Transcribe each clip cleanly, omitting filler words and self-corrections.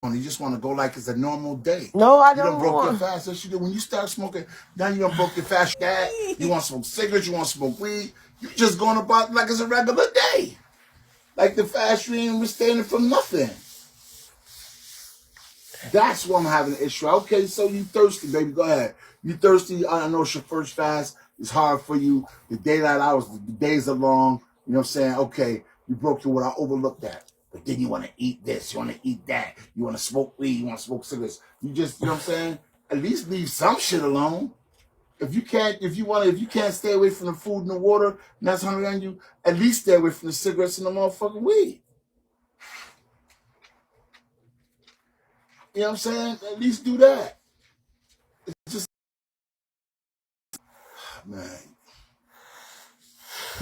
You just want to go like it's a normal day. No, I You don't broke your want. fast. Yes, you did. When you start smoking, now you done broke your fast. You want to smoke cigarettes, you want to smoke weed. You just going about like it's a regular day. Like the fast, you ain't standing for nothing. That's why I'm having an issue. Okay, so you thirsty, baby. Go ahead. You thirsty. I know it's your first fast. It's hard for you. The daylight hours, the days are long. You know what I'm saying? Okay, you broke your word. I overlooked that. But then you want to eat this. You want to eat that. You want to smoke weed. You want to smoke cigarettes. You just, you know what I'm saying? At least leave some shit alone. If you can't stay away from the food and the water, and that's hungry on you, at least stay away from the cigarettes and the motherfucking weed. You know what I'm saying? At least do that. It's just, man.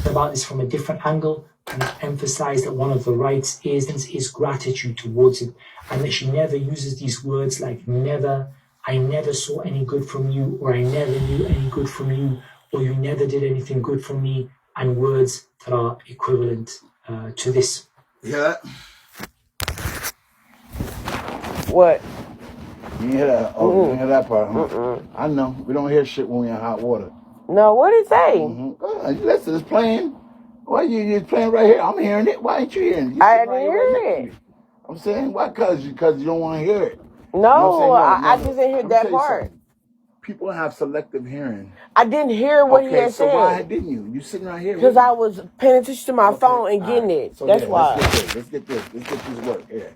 About this from a different angle, and I emphasize that one of the rights is gratitude towards it, and that she never uses these words like never, I never saw any good from you, or I never knew any good from you, or you never did anything good for me, and words that are equivalent to this. You hear that? What? You hear that? Oh, you didn't hear that part, huh? I know. We don't hear shit when we're in hot water. No, what did it say? You listen, it's playing. Why you playing right here? I'm hearing it. Why ain't you hearing it? I didn't hear it. I'm saying, why? Because you don't want to hear it. No, I just didn't hear that part. People have selective hearing. I didn't hear what he had said. So why didn't you? You sitting right here. Because I was paying attention to my phone and getting it. So that's why. Let's get this work. Yeah.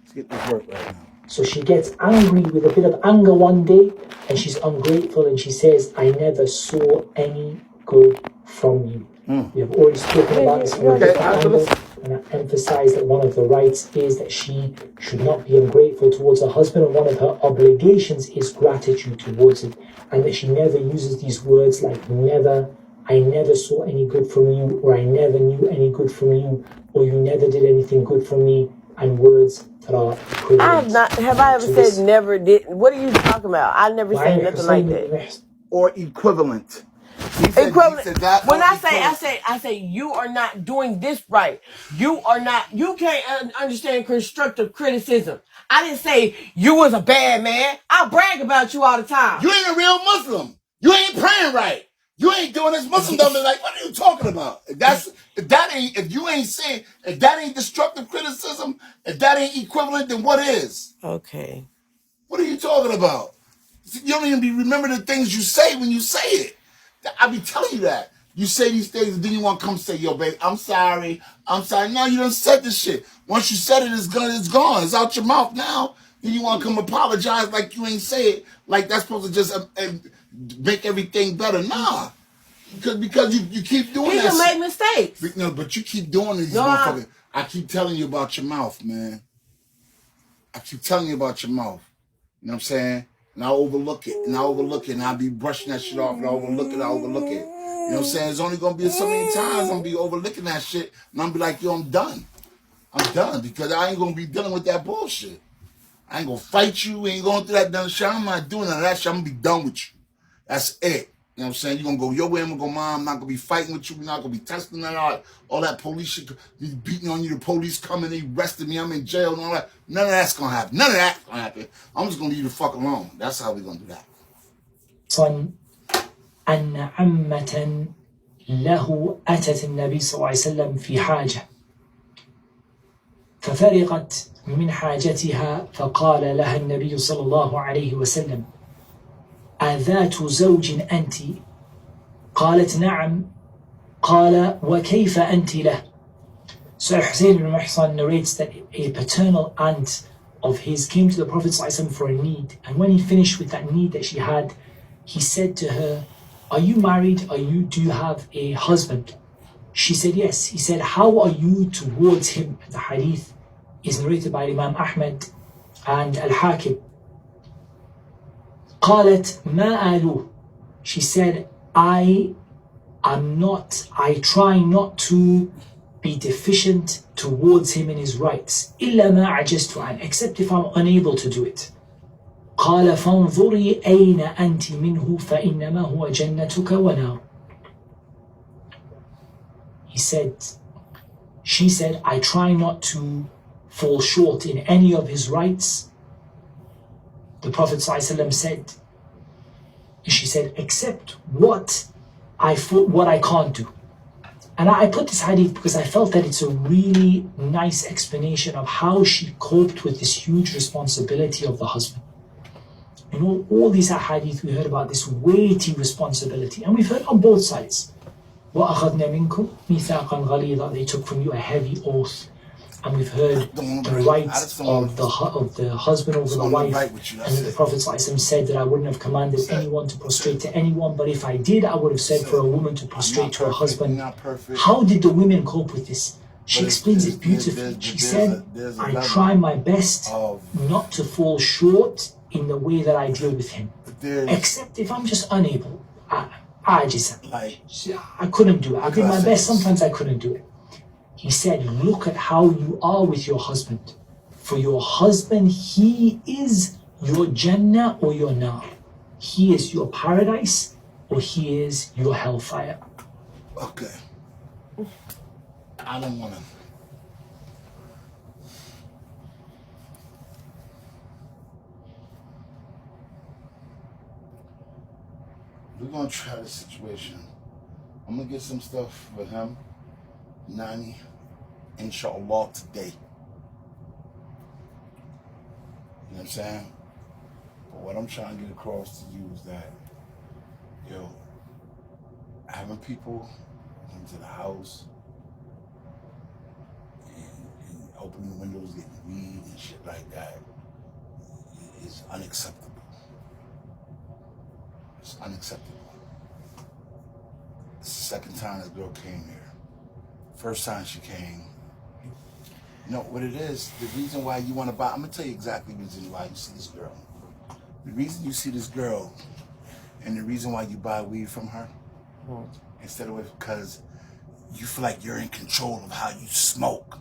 Let's get this work right now. So she gets angry with a bit of anger one day, and she's ungrateful, and she says, I never saw any good from you. We have already spoken about this from a different angle, and I emphasize that one of the rights is that she should not be ungrateful towards her husband, and one of her obligations is gratitude towards it, and that she never uses these words like never, I never saw any good from you, or I never knew any good from you, or you never did anything good for me, and words that are equivalent. Have I ever said never did? What are you talking about? I never said nothing like that. Or equivalent. Equivalent. When I say you are not doing this right. You can't understand constructive criticism. I didn't say you was a bad man. I brag about you all the time. You ain't a real Muslim. You ain't praying right. You ain't doing this Muslim stuff. Like, what are you talking about? If that ain't destructive criticism, if that ain't equivalent, then what is? Okay. What are you talking about? You don't even remember the things you say when you say it. I be telling you that. You say these things, and then you want to come say, yo, babe, I'm sorry. No, you done said this shit. Once you said it, it's gone. It's out your mouth now. Then you want to come apologize like you ain't say it. Like that's supposed to just make everything better. Nah. Because you keep doing that. You can make mistakes. No, but you keep doing these motherfuckers. I keep telling you about your mouth, man. I keep telling you about your mouth. You know what I'm saying? And I overlook it, and I'll be brushing that shit off, and I overlook it. You know what I'm saying? It's only gonna be so many times I'm gonna be overlooking that shit, and I'm gonna be like, yo, I'm done. I'm done, because I ain't gonna be dealing with that bullshit. I ain't gonna fight you, ain't going through that dumb shit. I'm not doing none of that shit. I'm gonna be done with you. That's it. You know what I'm saying? You're gonna go your way, I'm gonna go mine. I'm not gonna be fighting with you. We're not gonna be testing that out. All that police shit, beating on you, the police coming, they arrested me, I'm in jail and all that. None of that's gonna happen. None of that's gonna happen. I'm just gonna leave you the fuck alone. That's how we're gonna do that. أن عمة له أتت النبي صلى الله عليه وسلم في حاجة ففرغت من حاجتها فقال لها النبي صلى الله عليه وسلم أذات زوج أنت؟ قالت نعم. قال وكيف أنت له? So Hussein ibn Muhsan narrates that a paternal aunt of his came to the Prophet ﷺ for a need, and when he finished with that need that she had, he said to her, are you married? Do you have a husband? She said yes. He said, how are you towards him? The hadith is narrated by Imam Ahmad and Al-Hakim. قالت ما آلوه. She said, I try not to be deficient towards him in his rights إلا ما عجزت عنه, except if I'm unable to do it. قال فانظري أين أنت منه فإنما هو جنتك ونار. She said, I try not to fall short in any of his rights, the Prophet ﷺ said, she said, except what I can't do. And I put this hadith because I felt that it's a really nice explanation of how she coped with this huge responsibility of the husband. You know, all these hadith, we heard about this weighty responsibility, and we've heard on both sides. وَأَخَذْنَا مِنْكُمْ مِيثَاقًا غَلِيظًا, they took from you a heavy oath. And we've heard the rights of the husband over the wife. And the Prophet ﷺ said that I wouldn't have commanded anyone to prostrate to anyone, but if I did, I would have said for a woman to prostrate to her husband. How did the women cope with this? She explains it beautifully. She said, I try my best not to fall short in the way that I deal with him, except if I'm just unable. I couldn't do it. I did my best, sometimes I couldn't do it. He said, look at how you are with your husband. For your husband, he is your Jannah or your Nar. He is your paradise or he is your hellfire. Okay. I don't want to. We're going to try this situation. I'm going to get some stuff for him, Nani, inshallah, today. You know what I'm saying? But what I'm trying to get across to you is that, yo, having people into the house and opening the windows, getting weed and shit like that is unacceptable. It's unacceptable. It's the second time this girl came here. First time she came, you know what it is? The reason why you want to buy, I'm going to tell you exactly the reason why you see this girl. The reason you see this girl and the reason why you buy weed from her, instead of because you feel like you're in control of how you smoke.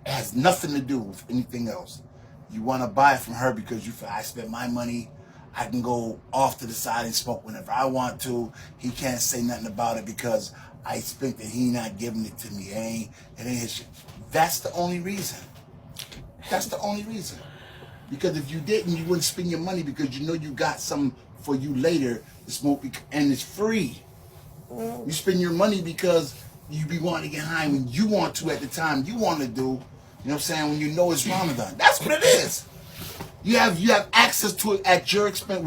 It has nothing to do with anything else. You want to buy it from her because you feel, I spent my money, I can go off to the side and smoke whenever I want to. He can't say nothing about it because I spent it, he not giving it to me. It ain't his shit. That's the only reason. That's the only reason. Because if you didn't, you wouldn't spend your money because you know you got something for you later to smoke and it's free. You spend your money because you be wanting to get high when you want to at the time you want to do. You know what I'm saying? When you know it's Ramadan. That's what it is. You have access to it at your expense.